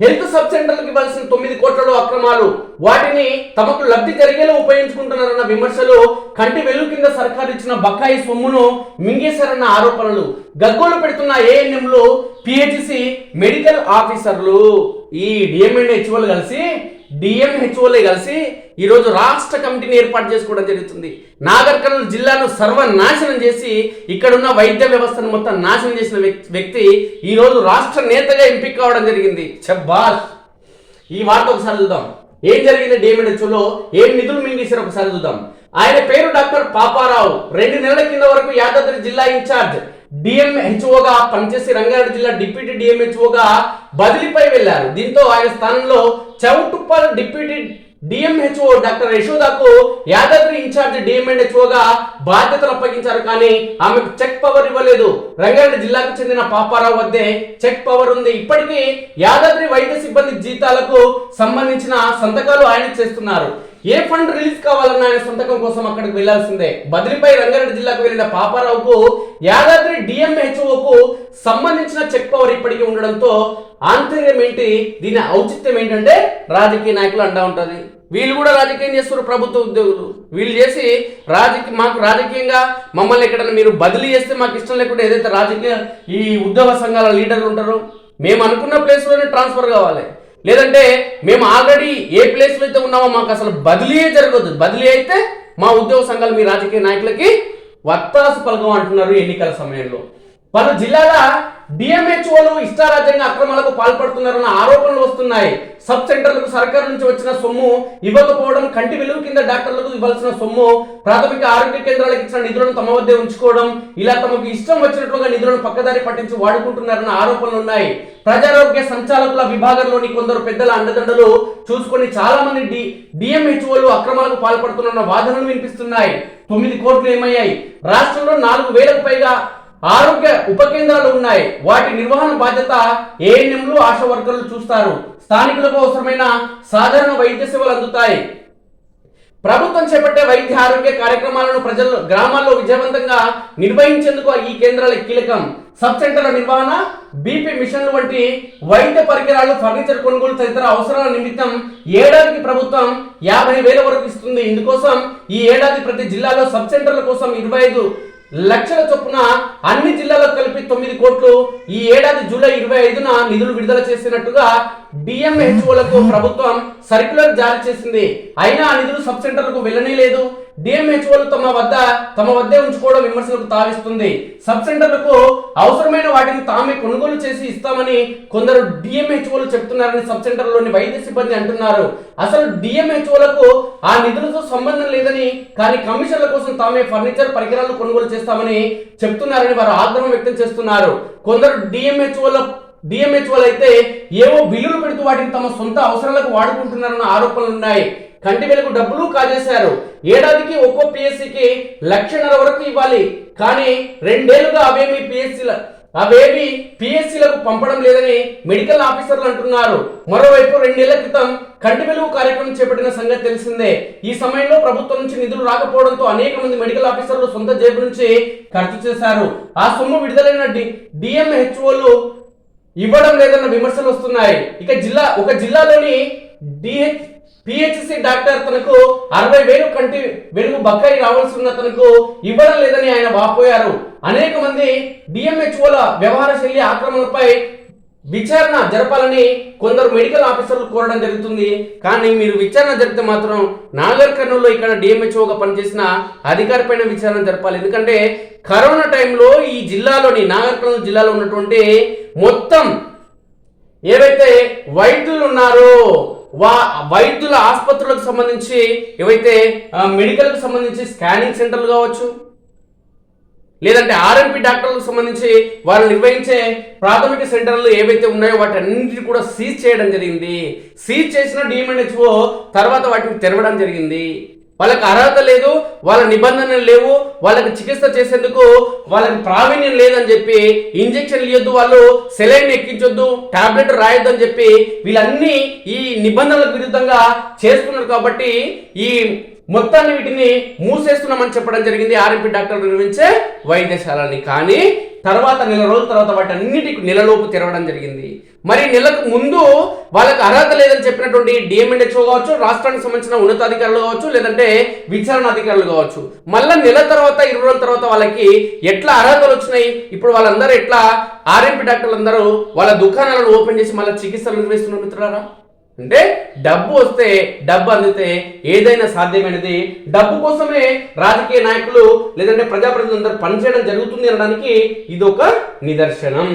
Health sub సెంటర్లకు ఇవ్వాల్సిన 9 కోట్లలో అక్రమాలు, వాటిని తమకు లబ్ధి జరిగేలా ఉపయోగించుకుంటున్నారన్న విమర్శలు, కంటి వెలుగు కింద సర్కారు ఇచ్చిన బకాయి సొమ్మును మింగేశారన్న ఆరోపణలు, గగ్గోలు పెడుతున్న ఏఎన్ఎంలు, పిహెచ్సి మెడికల్ ఆఫీసర్లు, ఈ డిఎంహెచ్ఓలు కలిసి ఈరోజు రాష్ట్ర కమిటీని ఏర్పాటు చేసుకోవడం జరుగుతుంది. నాగర్ కర్నూలు జిల్లాను సర్వనాశనం చేసి ఇక్కడున్న వైద్య వ్యవస్థను మొత్తం నాశనం చేసిన వ్యక్తి ఈరోజు రాష్ట్ర నేతగా ఎంపిక కావడం జరిగింది. షబ్బాష్. ఈ వార్త ఒకసారి చూద్దాం. ఏం జరిగింది డిఎంహెచ్ఓలో, ఏం నిధులు మింగేశారు ఒకసారి చూద్దాం. ఆయన పేరు డాక్టర్ పాపారావు. 2 నెలల కింద వరకు యాదాద్రి జిల్లా ఇన్ఛార్జ్ డిఎంహెచ్ఓగా పనిచేసి రంగారెడ్డి జిల్లా డిప్యూటీ డిఎంహెచ్ఓగా బదిలీపై వెళ్లారు. దీంతో ఆయన స్థానంలో చౌటుప్పల్ డిప్యూటీ డిఎంహెచ్ఓ డాక్టర్ యశోదాకు యాదాద్రి ఇన్ఛార్జ్ డిఎంహెచ్ఓగా బాధ్యతలు అప్పగించారు. కానీ ఆమెకు చెక్ పవర్ ఇవ్వలేదు. రంగారెడ్డి జిల్లాకు చెందిన పాపారావు వద్దే చెక్ పవర్ ఉంది. ఇప్పటికీ యాదాద్రి వైద్య సిబ్బంది జీతాలకు సంబంధించిన సంతకాలు ఆయన చేస్తున్నారు. ఏ ఫండ్ రిలీజ్ కావాలన్నా ఆయన సంతకం కోసం అక్కడికి వెళ్లాల్సిందే. బదిలీపై రంగారెడ్డి జిల్లాకు వెళ్లిన పాపారావుకు యాదాద్రి డిఎంహెచ్ఓకు సంబంధించిన చెక్ పవర్ ఇప్పటికీ ఉండడంతో ఆంతర్యం ఏంటి, దీని ఔచిత్యం ఏంటంటే రాజకీయ నాయకులు అంటా ఉంటది. వీళ్ళు కూడా రాజకీయం చేస్తున్నారు, ప్రభుత్వ ఉద్యోగులు. వీళ్ళు చేసి మాకు రాజకీయంగా మమ్మల్ని ఎక్కడన్నా మీరు బదిలీ చేస్తే మాకు ఇష్టం లేకుండా ఏదైతే రాజకీయ ఈ ఉద్యోగ సంఘాల లీడర్లు ఉంటారో, మేము అనుకున్న ప్లేస్లోనే ట్రాన్స్ఫర్ కావాలి, లేదంటే మేము ఆల్రెడీ ఏ ప్లేస్లో అయితే ఉన్నామో మాకు అసలు బదిలీయే జరగదు, బదిలీ అయితే మా ఉద్యోగ సంఘాలు మీ రాజకీయ నాయకులకి వత్తాసు పలకం అంటున్నారు. ఎన్నికల సమయంలో పలు జిల్లాల డిఎంహెచ్ఓలు ఇష్టారాజ్యంగా అక్రమాలకు పాల్పడుతున్నారన్న ఆరోపణలు వస్తున్నాయి. సబ్ సెంటర్లకు సర్కారు నుంచి వచ్చిన సొమ్ము ఇవ్వకపోవడం, కంటి వెలుగు కింద డాక్టర్లకు ఇవ్వాల్సిన సొమ్ము, ప్రాథమిక ఆరోగ్య కేంద్రాలకు ఇచ్చిన నిధులను తమ వద్దే ఉంచుకోవడం, ఇలా తమకు ఇష్టం వచ్చినట్లుగా నిధులను పక్కదారి పట్టించి వాడుకుంటున్నారన్న ఆరోపణలు ఉన్నాయి. ప్రజారోగ్య సంచాలకుల విభాగంలోని కొందరు పెద్దల అండదండలు చూసుకొని చాలా మంది డిఎంహెచ్ఓలు అక్రమాలకు పాల్పడుతున్న వాదనలు వినిపిస్తున్నాయి. 9 కోట్లు ఏమయ్యాయి? రాష్ట్రంలో 4,000కు పైగా ఆరోగ్య ఉప కేంద్రాలు ఉన్నాయి. వాటి నిర్వహణ బాధ్యత ఏఎన్ఎంలు, ఆశా వర్కర్లు చూస్తారు. స్థానికులకు అవసరమైన సాధారణ వైద్య సేవలు అందుతాయి. ప్రభుత్వం చేపట్టే వైద్య ఆరోగ్య కార్యక్రమాలను ప్రజలు గ్రామాల్లో విజయవంతంగా నిర్వహించేందుకు ఈ కేంద్రాల కీలకం. సబ్ సెంటర్ల నిర్వహణ, బీపీ మిషన్లు వంటి వైద్య పరికరాలు, ఫర్నిచర్ కొనుగోలు తదితర అవసరాల నిమిత్తం ఏడాదికి ప్రభుత్వం 50,000 వరకు ఇస్తుంది. ఇందుకోసం ఈ ఏడాది ప్రతి జిల్లాలో సబ్ సెంటర్ల కోసం 25 లక్షల చొప్పున అన్ని జిల్లాలకు కలిపి 9 కోట్లు ఈ ఏడాది జూలై 25న నిధులు విడుదల చేసినట్టుగా డిఎంహెచ్ఓలకు ప్రభుత్వం సర్క్యులర్ జారీ చేసింది. అయినా ఆ నిధులు సబ్ సెంటర్లకు వెళ్ళనే లేదు. డిఎంహెచ్ఓలు తమ వద్దే ఉంచుకోవడం విమర్శలకు తావిస్తుంది. సబ్ సెంటర్లకు అవసరమైన వాటిని తామే కొనుగోలు చేసి ఇస్తామని కొందరు డిఎంహెచ్ఓలు చెప్తున్నారని సబ్ సెంటర్లోని వైద్య సిబ్బంది అంటున్నారు. అసలు డిఎంహెచ్ఓలకు ఆ నిధులతో సంబంధం లేదని, కానీ కమిషన్ల కోసం తామే ఫర్నిచర్ పరికరాలు కొనుగోలు చేస్తామని చెప్తున్నారని వారు ఆగ్రహం వ్యక్తం చేస్తున్నారు. కొందరు డిఎంహెచ్ఓలు అయితే ఏవో బిల్లులు పెడుతూ వాటిని తమ సొంత అవసరాలకు వాడుకుంటున్నారన్న ఆరోపణలు ఉన్నాయి. కంటి వెలుగు డబ్బులు కాజేశారు. ఏడాదికి ఒక్కో పిఎస్సికి 1,50,000 వరకు ఇవ్వాలి. కానీ 2 ఏళ్లుగా అవేవి పిఎస్సీలకు పంపడం లేదని మెడికల్ ఆఫీసర్లు అంటున్నారు. మరోవైపు 2 నెలల క్రితం కంటి వెలుగు కార్యక్రమం చేపట్టిన సంగతి తెలిసిందే. ఈ సమయంలో ప్రభుత్వం నుంచి నిధులు రాకపోవడంతో అనేక మంది మెడికల్ ఆఫీసర్లు సొంత జేబు నుంచి ఖర్చు చేశారు. ఆ సొమ్ము విడుదలైన డిఎంహెచ్ఓలు ఇవ్వడం లేదన్న విమర్శలు వస్తున్నాయి. ఒక జిల్లాలోని పిహెచ్సి డాక్టర్ తనకు 60,000 కంటి వెలుగు బకాయి రావాల్సి ఉన్న తనకు ఇవ్వడం లేదని ఆయన వాపోయారు. అనేక మంది డిఎంహెచ్ఓల వ్యవహార శైలి ఆక్రమణలపై విచారణ జరపాలని కొందరు మెడికల్ ఆఫీసర్లు కోరడం జరుగుతుంది. కానీ మీరు విచారణ జరిపితే మాత్రం నాగర్ కర్నూలులో ఇక్కడ డిఎంహెచ్ఓగా పనిచేసిన అధికారి పైన విచారణ జరపాలి. ఎందుకంటే కరోనా టైంలో ఈ జిల్లాలోని నాగర్ కర్నూలు జిల్లాలో ఉన్నటువంటి మొత్తం ఏవైతే వైద్యులు ఉన్నారో వైద్యుల ఆసుపత్రులకు సంబంధించి, ఏవైతే మెడికల్కి సంబంధించి స్కానింగ్ సెంటర్లు కావచ్చు, లేదంటే ఆర్ఎంపీ డాక్టర్లకు సంబంధించి వాళ్ళు నిర్వహించే ప్రాథమిక సెంటర్లు ఏవైతే ఉన్నాయో వాటి అన్నింటినీ కూడా సీజ్ చేయడం జరిగింది. సీజ్ చేసిన డిఎంహెచ్ఓ తర్వాత వాటిని తెరవడం జరిగింది. వాళ్ళకి అర్హత లేదు, వాళ్ళ నిబంధనలు లేవు, వాళ్ళకి చికిత్స చేసేందుకు వాళ్ళకి ప్రావీణ్యం లేదని చెప్పి, ఇంజక్షన్లు ఇవ్వద్దు, వాళ్ళు సెలైన్ ఎక్కించొద్దు, టాబ్లెట్ రాయొద్దు అని చెప్పి వీళ్ళన్నీ ఈ నిబంధనలకు విరుద్ధంగా చేస్తున్నారు. కాబట్టి ఈ మొత్తాన్ని వీటిని మూసేస్తున్నామని చెప్పడం జరిగింది ఆర్ఎంపీ డాక్టర్లు నిర్వహించే వైద్యశాలని. కానీ తర్వాత నెల రోజుల తర్వాత వాటన్నిటికి నెలలోపు తెరవడం జరిగింది. మరి నెలకు ముందు వాళ్ళకి అర్హత లేదని చెప్పినటువంటి డిఎంఎన్హెచ్ఓ కావచ్చు, రాష్ట్రానికి సంబంధించిన ఉన్నతాధికారులు కావచ్చు, లేదంటే విచారణ అధికారులు కావచ్చు, మళ్ళీ నెల తర్వాత 20 రోజుల తర్వాత వాళ్ళకి ఎట్లా అర్హతలు వచ్చినాయి? ఇప్పుడు వాళ్ళందరూ ఎట్లా ఆర్ఎంపీ డాక్టర్లు అందరూ వాళ్ళ దుకాణాలను ఓపెన్ చేసి మళ్ళీ చికిత్సలు నిర్వహిస్తున్నారు మిత్రులారా? అంటే డబ్బు వస్తే, డబ్బు అందితే ఏదైనా సాధ్యమైనది. డబ్బు కోసమే రాజకీయ నాయకులు లేదంటే ప్రజాప్రతినిధులందరూ పనిచేయడం జరుగుతుంది అనడానికి ఇది ఒక నిదర్శనం.